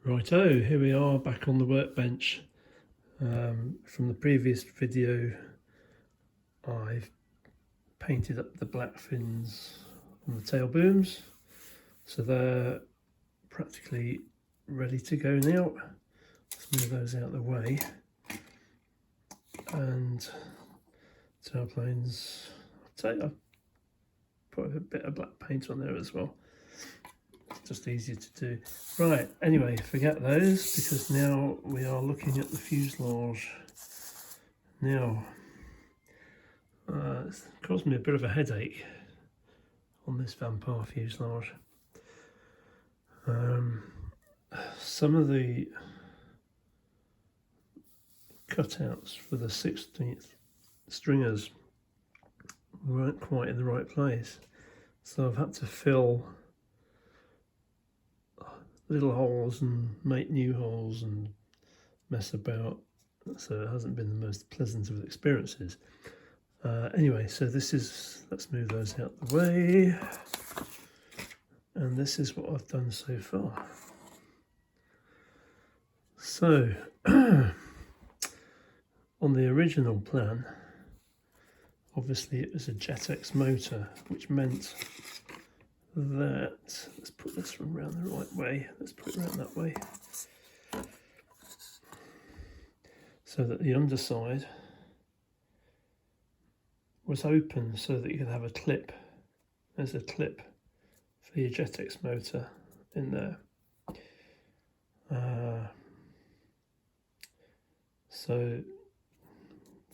Righto, here we are back on the workbench. From the previous video, I've painted up the black fins on the tail booms, so they're practically ready to go now. Let's move those out of the way. And tail planes, I've put a bit of black paint on there as well. It's just easier to do. Right, anyway, forget those because now we are looking at the fuselage. Now, it's caused me a bit of a headache on this Vampire fuselage. Some of the cutouts for the 16th stringers weren't quite in the right place, so I've had to fill little holes and make new holes and mess about, so it hasn't been the most pleasant of experiences. Anyway, so let's move those out the way, and this is what I've done so far. So on the original plan, obviously it was a JetX motor, which meant that, let's put this one around the right way, let's put it around that way, so that the underside was open so that you could have a clip. There's a clip for your JetX motor in there. So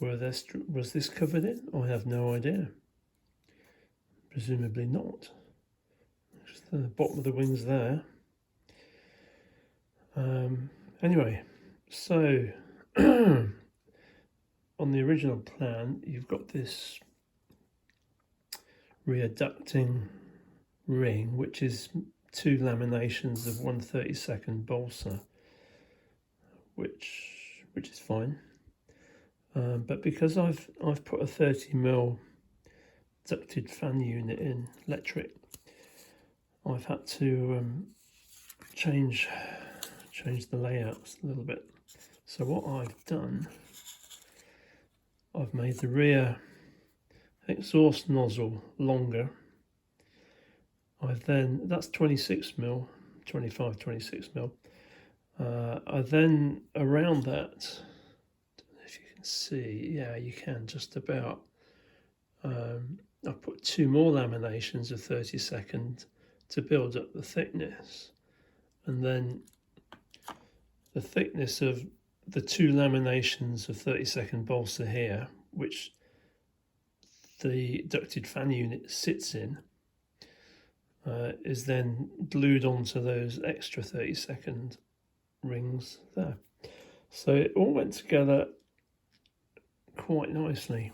was this covered in? I have no idea. Presumably not. Just the bottom of the wings there. Anyway, so on the original plan, you've got this rear ducting ring, which is 2 laminations of 1/32 balsa, which is fine. But because I've put a 30mm ducted fan unit in, electric, I've had to change the layouts a little bit. So what I've done, I've made the rear exhaust nozzle longer. That's 26mm, 26mm. I then, around that, don't know if you can see, yeah, you can just about. I've put 2 more laminations of 32nd to build up the thickness, and then the thickness of the 2 laminations of 32nd balsa here, which the ducted fan unit sits in, is then glued onto those extra 32nd rings there. So it all went together quite nicely.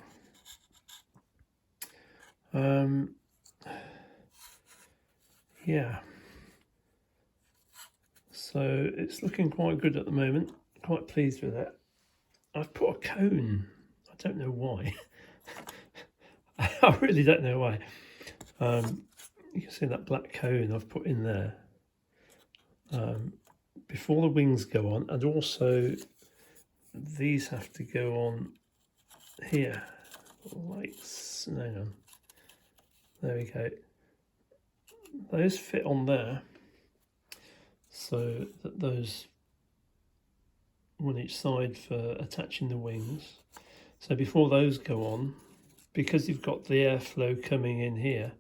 Yeah, so it's looking quite good at the moment. Quite pleased with it. I've put a cone, I don't know why. I really don't know why. You can see that black cone I've put in there before the wings go on, and also these have to go on here, lights, hang on, there we go. Those fit on there, so that those one each side for attaching the wings. So before those go on, because you've got the airflow coming in here,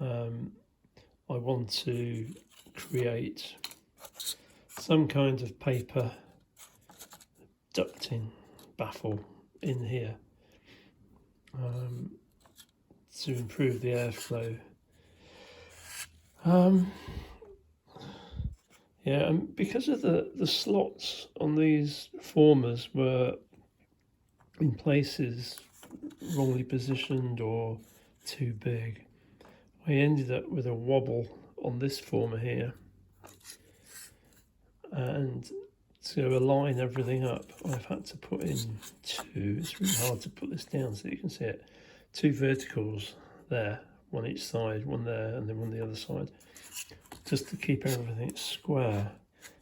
I want to create some kind of paper ducting baffle in here to improve the airflow. Yeah, and because of the slots on these formers were in places wrongly positioned or too big, I ended up with a wobble on this former here, and to align everything up, I've had to put in 2, it's really hard to put this down so you can see it, 2 verticals there, one each side, one there and then one the other side, just to keep everything square.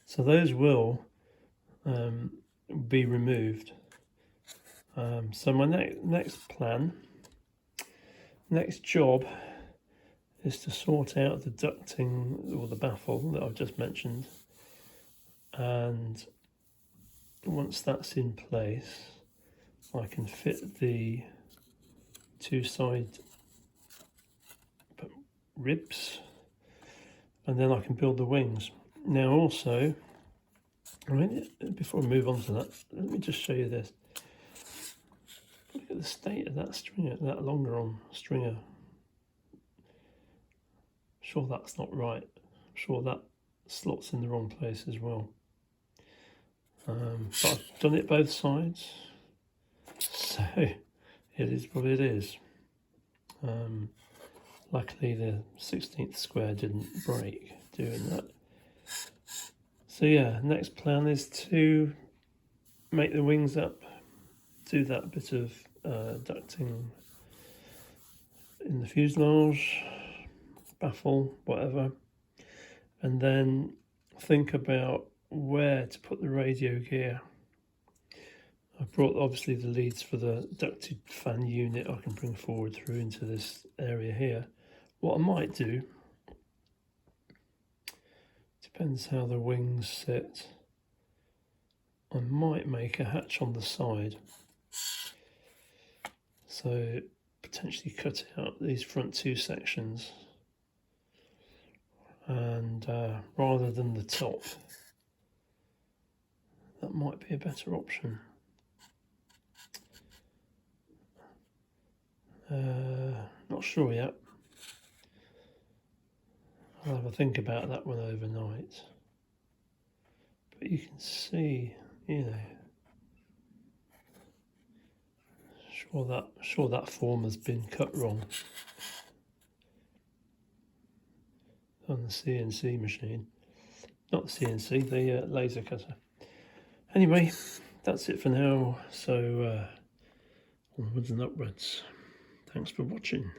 So those will be removed. So my next job is to sort out the ducting or the baffle that I've just mentioned, and once that's in place I can fit the two side ribs and then I can build the wings. Now also, before I move on to that, let me just show you this. Look at the state of that stringer, that longeron stringer. I'm sure that's not right. I'm sure that slots in the wrong place as well. But I've done it both sides, so it is what it is. Luckily the 16th square didn't break doing that. So yeah, next plan is to make the wings up, do that bit of ducting in the fuselage, baffle, whatever, and then think about where to put the radio gear. I've brought obviously the leads for the ducted fan unit I can bring forward through into this area here. What I might do, depends how the wings sit, I might make a hatch on the side. So potentially cut out these front two sections, and rather than the top, that might be a better option. Not sure yet. I'll have a think about that one overnight. But you can see, you know, sure that form has been cut wrong on the CNC machine. Not the CNC, the laser cutter. Anyway, that's it for now. So onwards and upwards. Thanks for watching.